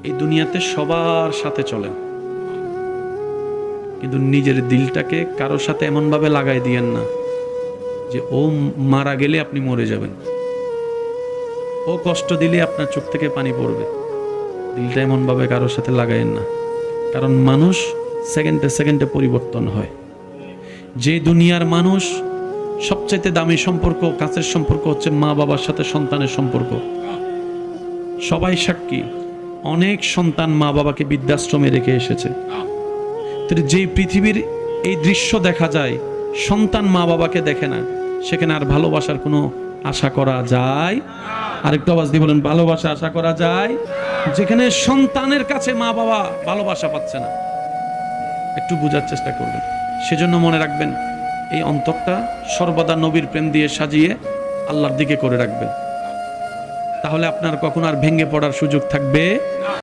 এই দুনিয়াতে সবার সাথে চলেন, কিন্তু নিজের দিলটাকে কারোর সাথে এমনভাবে লাগাই দিয়েন না যে ও মারা গেলে আপনি মরে যাবেন, ও কষ্ট দিলে আপনার চোখ থেকে পানি পড়বে। দিলটা এমনভাবে কারোর সাথে লাগাইয়েন না, কারণ মানুষ সেকেন্ডে সেকেন্ডে পরিবর্তন হয়। যে দুনিয়ার মানুষ সবচাইতে দামি সম্পর্ক, কাছের সম্পর্ক হচ্ছে মা বাবার সাথে সন্তানের সম্পর্ক। সবাই সাক্ষী, অনেক সন্তান মা বাবাকে বৃদ্ধাশ্রমে রেখে এসেছে। যেই পৃথিবীর এই দৃশ্য দেখা যায়, সন্তান মা বাবাকে দেখে না, সেখানে আর ভালোবাসার কোনো আশা করা যায়? আরেকটু আওয়াজ দিয়ে বলেন, ভালোবাসা আশা করা যায়? যেখানে সন্তানের কাছে মা বাবা ভালোবাসা পাচ্ছে না, একটু বোঝার চেষ্টা করবেন। সেজন্য মনে রাখবেন, এই অন্তরটা সর্বদা নবীর প্রেম দিয়ে সাজিয়ে আল্লাহর দিকে করে রাখবেন, তাহলে আপনার কখনো আর ভেঙে পড়ার সুযোগ থাকবে